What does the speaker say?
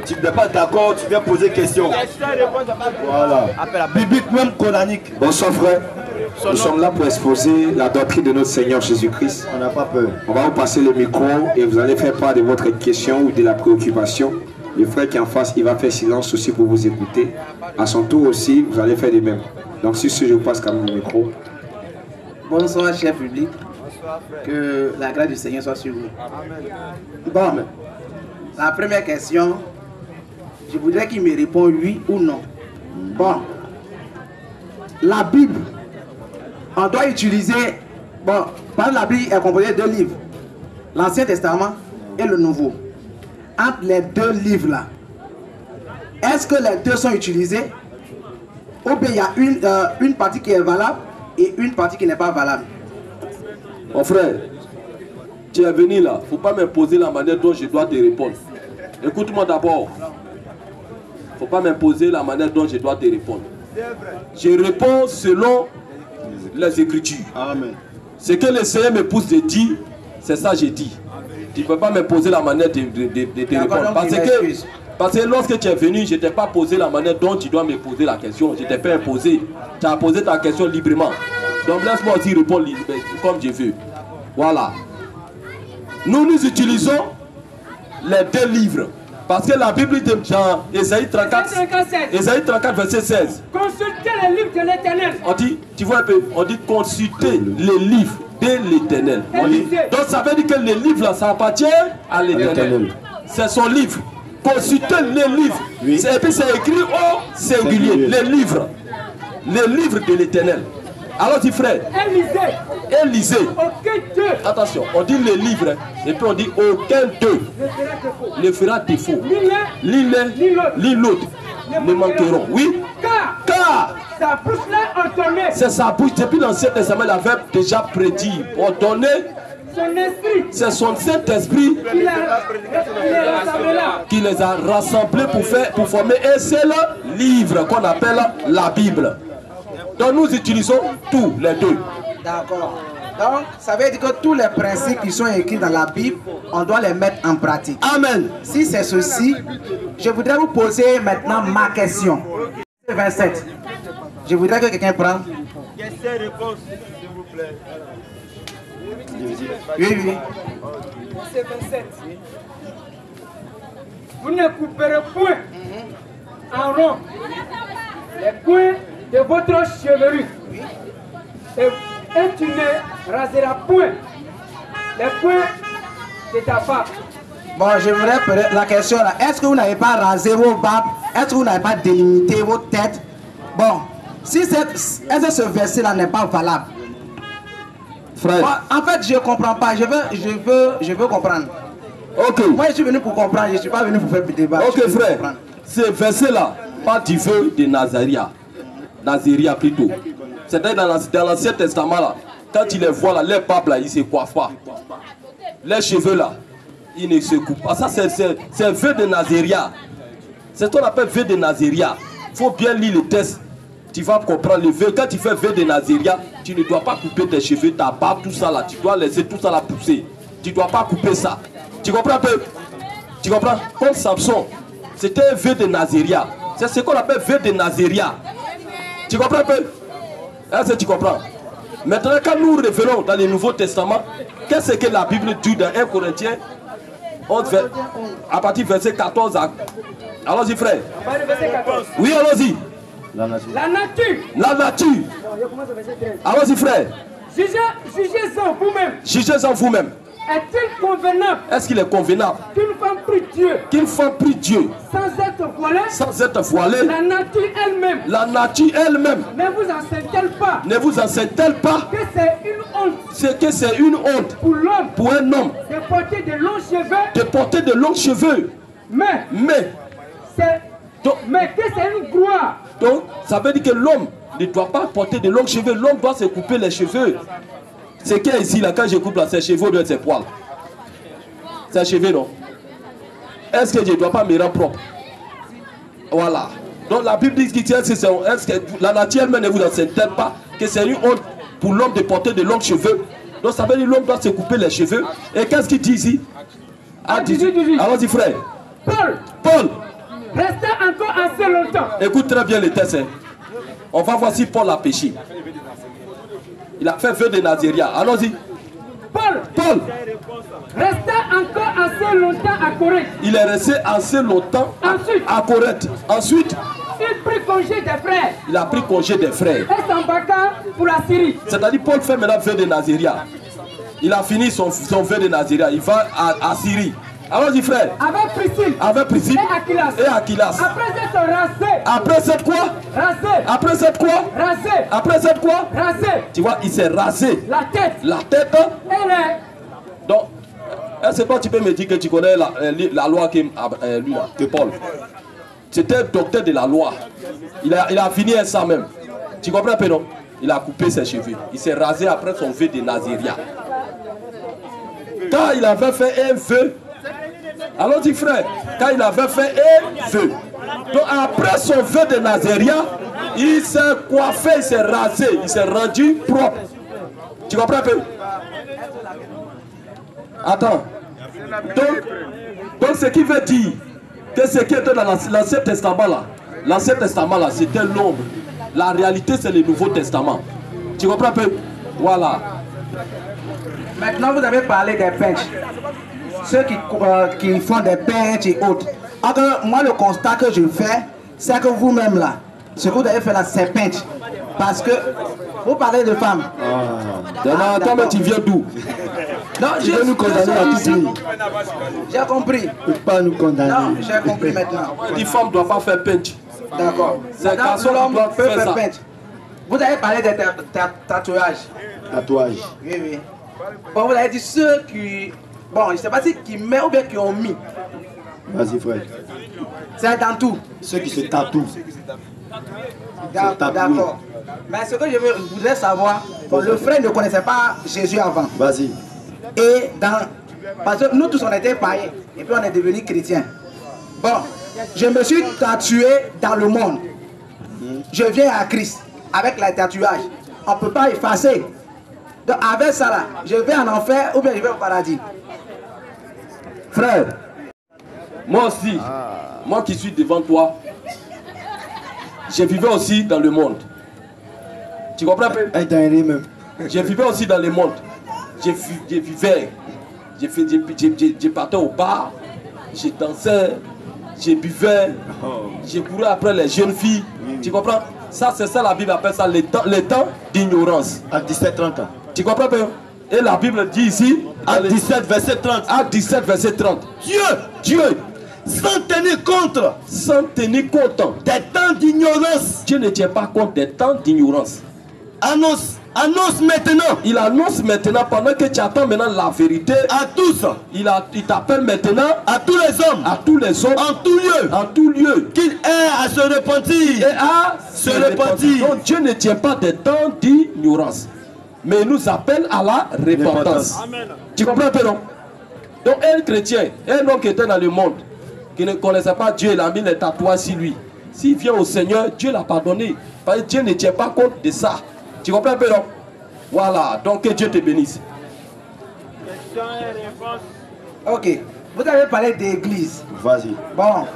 tu n'es pas d'accord, tu viens poser question. Voilà. Biblique, même coranique. Bonsoir frère. Nous sommes là pour exposer la doctrine de notre Seigneur Jésus-Christ. On n'a pas peur. On va vous passer le micro et vous allez faire part de votre question ou de la préoccupation. Le frère qui est en face, il va faire silence aussi pour vous écouter. À son tour aussi, vous allez faire de même. Donc sur ce, je vous passe quand même le micro. Bonsoir chef public. Que la grâce du Seigneur soit sur vous. Bon, la première question, je voudrais qu'il me réponde oui ou non. Bon, la Bible, on doit utiliser, bon, par exemple, la Bible est composée de deux livres, l'Ancien Testament et le Nouveau. Entre les deux livres là, est-ce que les deux sont utilisés ou bien il y a une partie qui est valable et une partie qui n'est pas valable? Mon frère, tu es venu là, il ne faut pas m'imposer la manière dont je dois te répondre. Écoute-moi d'abord. Il ne faut pas m'imposer la manière dont je dois te répondre. Je réponds selon les Écritures. Amen. Ce que le Seigneur me pousse de dire, c'est ça que j'ai dit. Tu ne peux pas m'imposer la manière de te répondre. Parce que lorsque tu es venu, je ne t'ai pas posé la manière dont tu dois me poser la question. Je ne t'ai pas imposé. Tu as posé ta question librement. Donc laisse-moi aussi répondre comme je veux. Voilà. Nous utilisons les deux livres. Parce que la Bible de Jean, Ésaïe 34, verset 16. Consultez les livres de l'Éternel. On dit, tu vois un peu, on dit consulter les livres de l'Éternel. Donc ça veut dire que les livres là, ça appartient à l'Éternel. C'est son livre. Consultez les livres. Oui. Et puis c'est écrit au singulier. Les livres. Les livres de l'Éternel. Alors dit frère, Élisée. Aucun Dieu. Attention, on dit les livres et puis on dit aucun d'eux ne fera défaut. Ni l'un ni l'autre ne manqueront. Oui. Car sa bouche l'a ordonné. C'est sa bouche. Depuis l'Ancien Testament, il avait déjà prédit, ordonné. C'est son Saint-Esprit qui les a rassemblés pour former un seul livre qu'on appelle la Bible. Donc nous utilisons tous les deux. D'accord. Donc ça veut dire que tous les principes qui sont écrits dans la Bible, on doit les mettre en pratique. Amen. Si c'est ceci, je voudrais vous poser maintenant ma question. 27. Je voudrais que quelqu'un prenne. Question réponse, s'il vous plaît. Oui. C'est 27. Vous ne couperez point en rond les coins de votre chevelure. Et tu ne raseras point les coins de ta barbe. Bon, je voudrais poser la question là. Est-ce que vous n'avez pas rasé vos barbes? Est-ce que vous n'avez pas délimité vos têtes? Bon, si est-ce que ce verset là n'est pas valable? Frère. Bon, en fait, je ne comprends pas. Je veux comprendre. Ok. Moi, je suis venu pour comprendre. Je ne suis pas venu pour faire du débat. Ok, frère. Ce verset là, pas du feu de Nazaria plutôt. C'est-à-dire dans l'Ancien Testament là, quand tu les vois là, les papes là, ils ne se coiffent pas. Les cheveux là, ils ne se coupent pas. Ça, c'est vœu de Nazaria. C'est ce qu'on appelle vœu de Nazaria. Il faut bien lire le texte. Tu vas comprendre le vœu. Quand tu fais vœu de Nazaria, tu ne dois pas couper tes cheveux, ta barbe, tout ça là. Tu dois laisser tout ça là pousser. Tu ne dois pas couper ça. Tu comprends un peu? Tu comprends? Comme Samson, c'était un vœu de Nazaria. C'est ce qu'on appelle vœu de Nazaria. Tu comprends un peu? Est-ce que tu comprends? Maintenant, quand nous revenons dans le Nouveau Testament, qu'est-ce que la Bible dit dans 1 Corinthiens 11, à partir du verset 14 à... Allons-y frère. Oui, allons-y. La nature. La nature. Allons-y frère. Jugez-en vous-même. Jugez-en vous-même. Est-il convenable? Est-ce qu'il est convenable qu'une femme prie Dieu? Qu'une femme prie Dieu sans être voilée? Sans être voilée. La nature elle-même. La nature elle-même. Ne vous enseigne-t-elle pas? Ne vous enseigne-t-elle pas que c'est une honte? C'est que c'est une honte pour l'homme. Pour un homme. De porter de longs cheveux. De porter de longs cheveux. Mais que c'est une gloire. Donc ça veut dire que l'homme ne doit pas porter de longs cheveux. L'homme doit se couper les cheveux. C'est qu'il y a ici, là, quand je coupe là, ses cheveux doivent être ses poils. Ses cheveux, non? Est-ce que je ne dois pas me rendre propre? Voilà. Donc la Bible dit que la nature elle-même ne vous enseigne-t-elle pas que c'est une honte pour l'homme de porter de longs cheveux? Donc ça veut dire que l'homme doit se couper les cheveux. Et qu'est-ce qu'il dit ici? Allons-y frère. Paul. Restez encore assez longtemps. Écoute très bien les textes. Hein. On va voir si Paul a péché. Il a fait vœu de Nazaria. Allons-y. Paul. Restez encore assez longtemps à Corinthe. Il est resté assez longtemps à Corinthe. Ensuite, il prit congé des frères. Il a pris congé des frères. Et s'embarqua pour la Syrie. C'est-à-dire Paul fait maintenant vœu de Nazaria. Il a fini son vœu de Nazaria. Il va à Syrie. Allons-y frère. Avec Priscille. Et Aquilas. Après s'être rasé. Après cette quoi? Rasé. Après cette quoi? Rasé. Après cette quoi? Rasé. Tu vois, il s'est rasé. La tête. La tête. Donc, est-ce que tu peux me dire que tu connais la loi que lui là, que Paul? C'était docteur de la loi. Il a fini ça même. Tu comprends un peu non? Il a coupé ses cheveux. Il s'est rasé après son vœu de Nazaria. Quand il avait fait un vœu, allons-y frère, quand il avait fait un vœu, donc après son vœu de Nazaria, il s'est coiffé, il s'est rasé, il s'est rendu propre. Tu comprends un peu? Attends. Donc ce qui veut dire que ce qui était dans l'Ancien Testament là, c'était l'ombre. La réalité c'est le Nouveau Testament. Tu comprends un peu? Voilà. Maintenant vous avez parlé des peintres. Ceux qui font des peintres et autres. Alors, moi le constat que je fais, c'est que vous-même là, ce que vous avez fait là, c'est peintre. Parce que vous parlez de femmes. Toi, mais tu viens d'où? Non, tu veux nous condamner à tout prix. J'ai compris. Tu ne peux pas nous condamner. Non, j'ai compris maintenant. Les femmes ne doivent pas faire peintre. D'accord. C'est garçon qui doit faire ça. Peintre. Vous avez parlé de tatouages. Tatouage. Oui, oui. Bon, vous avez dit ceux qui... Bon, je ne sais pas si qui mettent ou bien qui ont mis. Vas-y frère. C'est dans tout. Ceux qui se tatouent. D'accord. Mais ce que je voudrais savoir, bon, le frère ne connaissait pas Jésus avant. Vas-y. Et parce que nous tous on était païens et puis on est devenus chrétiens. Bon, je me suis tatoué dans le monde. Je viens à Christ avec les tatouages. On ne peut pas effacer. Donc avec ça là, je vais en enfer ou bien je vais au paradis. Frère, moi aussi, moi qui suis devant toi, je vivais aussi dans le monde. Tu comprends pas? Je vivais aussi dans le monde. Je vivais, je partais au bar, je dansais, je buvais, je courais après les jeunes filles. Tu comprends? Ça, c'est ça la Bible appelle ça le temps d'ignorance. À 17-30 ans. Tu comprends pas? Et la Bible dit ici, Acte 17, verset 30. Acte 17, verset 30. Dieu, sans tenir compte des temps d'ignorance. Dieu ne tient pas compte des temps d'ignorance. Annonce maintenant. Il annonce maintenant pendant que tu attends maintenant la vérité à tous. Il t'appelle maintenant à tous les hommes. À tous les hommes. En tout lieu. Qu'il ait à se repentir. Et à se repentir. Donc Dieu ne tient pas des temps d'ignorance, mais il nous appelle à la repentance. Amen. Tu comprends un peu non? Donc un chrétien, un homme qui était dans le monde, qui ne connaissait pas Dieu, il a mis les tatouages sur lui. S'il vient au Seigneur, Dieu l'a pardonné. Parce que Dieu ne tient pas compte de ça. Tu comprends un peu non? Voilà, donc que Dieu te bénisse. Ok, vous avez parlé d'église. Vas-y. Bon,